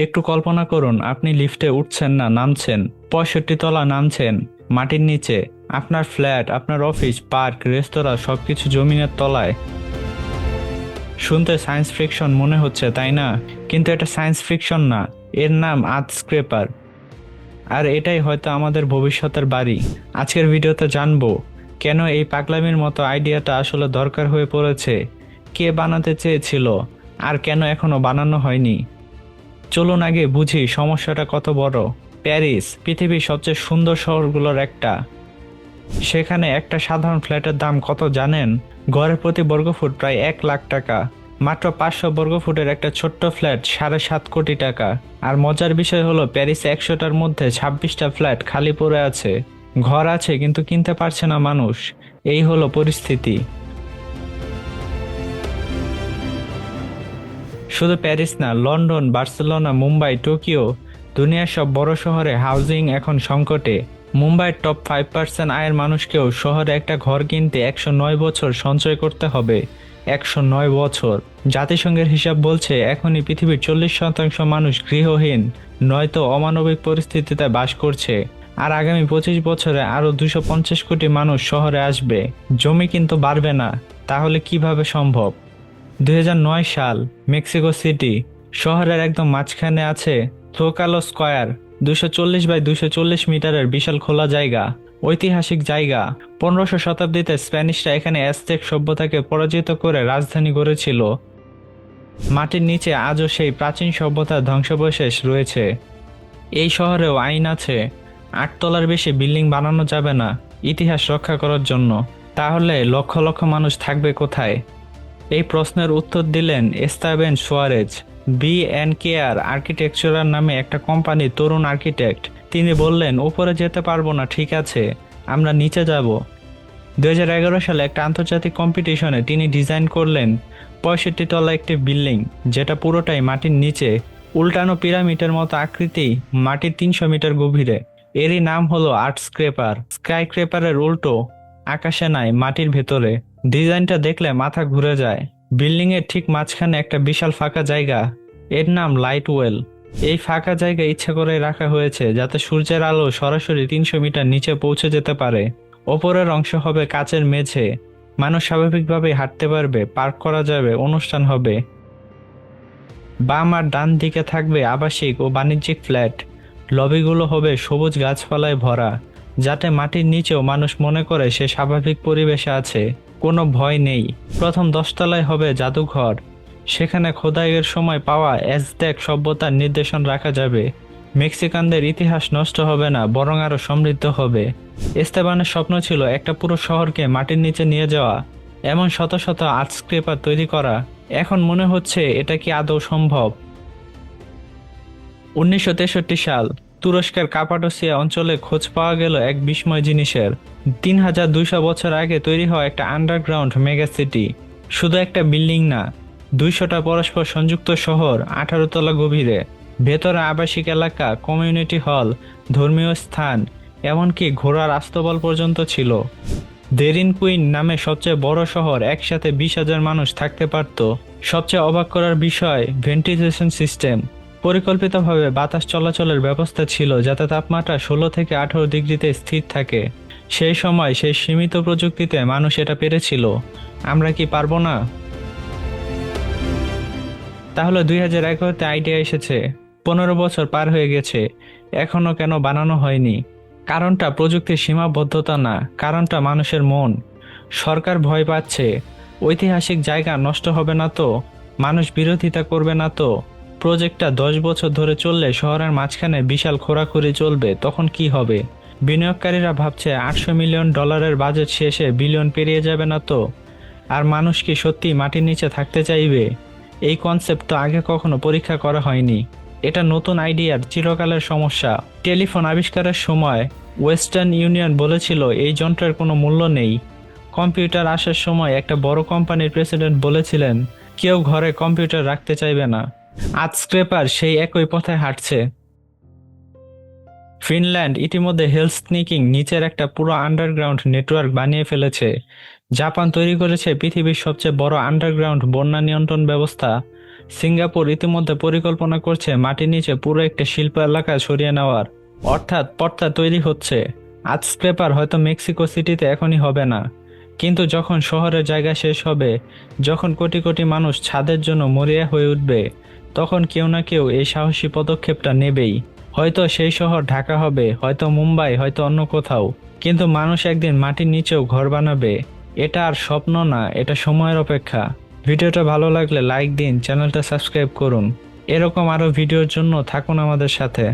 একটু কল্পনা করুন, আপনি লিফটে উঠছেন না, নামছেন 65 তলা নামছেন মাটির নিচে। আপনার ফ্ল্যাট, আপনার অফিস, পার্ক, রেস্তোরাঁ সবকিছু জমিনের তলায়। শুনতে সায়েন্স ফিকশন মনে হচ্ছে, তাই না? কিন্তু এটা সায়েন্স ফিকশন না, এর নাম আর্থ স্ক্রেপার। আর এটাই হয়তো আমাদের ভবিষ্যতের বাড়ি। আজকের ভিডিওতে জানবো কেন এই পাগলামির মতো আইডিয়াটা আসলে দরকার হয়ে পড়েছে, কে বানাতে চেয়েছিল, আর কেন এখনো বানানো হয়নি। চলুন আগে বুঝি সমস্যাটা কত বড়। প্যারিস পৃথিবীর সবচেয়ে সুন্দর শহরগুলোর একটা। সেখানে একটা সাধারণ ফ্ল্যাটের দাম কত জানেন? গড়ের প্রতি বর্গফুট প্রায় 1 লাখ টাকা। মাত্র 500 বর্গফুটের একটা ছোট্ট ফ্ল্যাট 7.5 কোটি টাকা। আর মজার বিষয় হলো প্যারিসে 100টার মধ্যে 26টা ফ্ল্যাট খালি পড়ে আছে। ঘর আছে কিন্তু কিনতে পারছে না মানুষ। এই হলো পরিস্থিতি। শুধু প্যারিস না, লন্ডন, বার্সেলোনা, মুম্বাই, টোকিও, দুনিয়ার সব বড় শহরে হাউজিং এখন সংকটে। মুম্বাইয়ের টপ 5% আয়ের মানুষকেও শহরে একটা ঘর কিনতে 109 বছর সঞ্চয় করতে হবে। 109 বছর। জাতিসংঘের হিসাব বলছে এখনই পৃথিবীর 40% মানুষ গৃহহীন নয়তো অমানবিক পরিস্থিতিতে বাস করছে। আর আগামী 25 বছরে আরো 250 কোটি মানুষ শহরে আসবে। জমি কিন্তু বাড়বে না। তাহলে কিভাবে সম্ভব? 2009 সাল, মেক্সিকো সিটি। শহরের একদম মাঝখানে আছে থ্রোকালো স্কয়ার। 240 বাই 240 মিটারের বিশাল খোলা জায়গা। ঐতিহাসিক জায়গা। 15শো শতাব্দীতে স্প্যানিশরা এখানে অ্যাজটেক সভ্যতাকে পরাজিত করে রাজধানী গড়েছিল। মাটির নিচে আজও সেই প্রাচীন সভ্যতার ধ্বংসাবশেষ রয়েছে। এই শহরেও আইন আছে, 8 তলার বেশি বিল্ডিং বানানো যাবে না ইতিহাস রক্ষা করার জন্য। তাহলে লক্ষ লক্ষ মানুষ থাকবে কোথায়? এই প্রশ্নের উত্তর দিলেন এস্তাবেন সোয়ারেজ। BNKR আর্কিটেকচারাল নামে একটা কোম্পানির তরুণ আর্কিটেক্ট। তিনি বললেন, উপরে যেতে পারবো না, ঠিক আছে, আমরা নিচে যাব। 2011 সালে একটা আন্তর্জাতিক কম্পিটিশনে তিনি ডিজাইন করলেন 65 তলা একটি বিল্ডিং, যেটা পুরোটাই মাটির নিচে, উল্টানো পিরামিডের মতো আকৃতি, মাটির 300 মিটার গভীরে। এরই নাম হলো আর্থ স্ক্রেপার। স্কাই ক্রেপারের উল্টো, আকাশে নাই, মাটির ভেতরে। ডিজাইনটা দেখলে মাথা ঘুরে যায়। বিল্ডিং এর ঠিক মাঝখানে একটা বিশাল ফাঁকা জায়গা, এর নাম লাইট ওয়েল। এই ফাঁকা জায়গা ইচ্ছা করে রাখা হয়েছে যাতে সূর্যের আলো সরাসরি 300 মিটার নিচে পৌঁছে যেতে পারে। ওপরের অংশ হবে কাচের মেঝে, মানুষ স্বাভাবিকভাবে হাঁটতে পারবে, পার্ক করা যাবে, অনুষ্ঠান হবে। বাম আর ডান দিকে থাকবে আবাসিক ও বাণিজ্যিক ফ্ল্যাট। লবিগুলো হবে সবুজ গাছপালায় ভরা, যাতে মাটির নিচেও মানুষ মনে করে সে স্বাভাবিক পরিবেশে আছে, কোনো ভয় নেই। প্রথম 10 তলায় হবে জাদুঘর। সেখানে খোদাইয়ের সময় পাওয়া অ্যাজটেক সভ্যতার নিদর্শন রাখা যাবে। মেক্সিকানদের ইতিহাস নষ্ট হবে না, বরং আরো সমৃদ্ধ হবে। এস্তেবানের স্বপ্ন ছিল একটা পুরো শহরকে মাটির নিচে নিয়ে যাওয়া, এমন শত শত আর্ট স্ক্রেপার তৈরি করা। এখন মনে হচ্ছে এটা কি আদৌ সম্ভব? 1963 সাল, তুরস্কের কাপাডোসিয়া অঞ্চলে খোঁজ পাওয়া গেল এক বিস্ময় জিনিসের। 3200 বছর আগে তৈরি হওয়া একটা আন্ডারগ্রাউন্ড মেগা সিটি। শুধু একটা বিল্ডিং না, 200টা পরস্পর সংযুক্ত শহর 18 তলা গভীরে। ভেতরে আবাসিক এলাকা, কমিউনিটি হল, ধর্মীয় স্থান, এমনকি ঘোড়ার আস্তাবল পর্যন্ত ছিল। দেরিন কুইন নামে সবচেয়ে বড় শহর, একসাথে 20,000 মানুষ থাকতে পারত। সবচেয়ে অবাক করার বিষয় ভেন্টিলেশন সিস্টেম। পরিকল্পিতভাবে বাতাস চলাচলের ব্যবস্থা ছিল যাতে তাপমাত্রা 16 থেকে 18 ডিগ্রিতে স্থির থাকে। সেই সময় সেই সীমিত প্রযুক্তিতে মানুষ এটা পেরেছিল। আমরা কি পারবো না? তাহলে 2011-তে আইডিয়া এসেছে, 15 বছর পার হয়ে গেছে, এখনো কেন বানানো হয়নি? কারণটা প্রযুক্তির সীমাবদ্ধতা না, কারণটা মানুষের মন। সরকার ভয় পাচ্ছে, ঐতিহাসিক জায়গা নষ্ট হবে না তো, মানুষ বিরোধিতা করবে না তো। প্রজেক্টটা 10 বছর ধরে চললে শহরের মাঝখানে বিশাল খোরাখুরি চলবে, তখন কি হবে? বিনিয়োগকারীরা ভাবছে $800 মিলিয়ন বাজেট শেষে বিলিয়ন পেরিয়ে যাবে না তো। আর মানুষ কি সত্যি মাটির নিচে থাকতে চাইবে? এই কনসেপ্ট তো আগে কখনো পরীক্ষা করা হয়নি। এটা নতুন আইডিয়ার চিরকালের সমস্যা। টেলিফোন আবিষ্কারের সময় ওয়েস্টার্ন ইউনিয়ন বলেছিল এই যন্ত্রের কোনো মূল্য নেই। কম্পিউটার আসার সময় একটা বড় কোম্পানির প্রেসিডেন্ট বলেছিলেন কেউ ঘরে কম্পিউটার রাখতে চাইবে না। আজ স্ক্রেপার সেই একই পথে হাঁটছে। ফিনল্যান্ড ইতিমধ্যে হেলথ স্নিকিং নিচের একটা পুরো আন্ডারগ্রাউন্ড নেটওয়ার্ক বানিয়ে ফেলেছে। জাপান তৈরি করেছে পৃথিবীর সবচেয়ে বড় আন্ডারগ্রাউন্ড বন্যা নিয়ন্ত্রণ ব্যবস্থা। সিঙ্গাপুর ইতিমধ্যে পরিকল্পনা করছে মাটির নিচে পুরো একটা শিল্প এলাকা সরিয়ে নেওয়ার, অর্থাৎ পথটা তৈরি হচ্ছে। আজ স্ক্র্যাপার হয়তো মেক্সিকো সিটিতে এখনই হবে না, কিন্তু যখন শহরের জায়গা শেষ হবে, যখন কোটি কোটি মানুষ ছাদের জন্য মরিয়া হয়ে উঠবে, তখন কেউ না কেউ এই সাহসী পদক্ষেপটা নেবেই। হয়তো সেই শহর ঢাকা হবে, হয়তো মুম্বাই, হয়তো অন্য কোথাও, কিন্তু মানুষ একদিন মাটির নিচেও ঘর বানাবে। এটা আর স্বপ্ন না, এটা সময়ের অপেক্ষা। ভিডিওটা ভালো লাগলে লাইক দিন, চ্যানেলটা সাবস্ক্রাইব করুন। এরকম আরো ভিডিওর জন্য থাকুন আমাদের সাথে।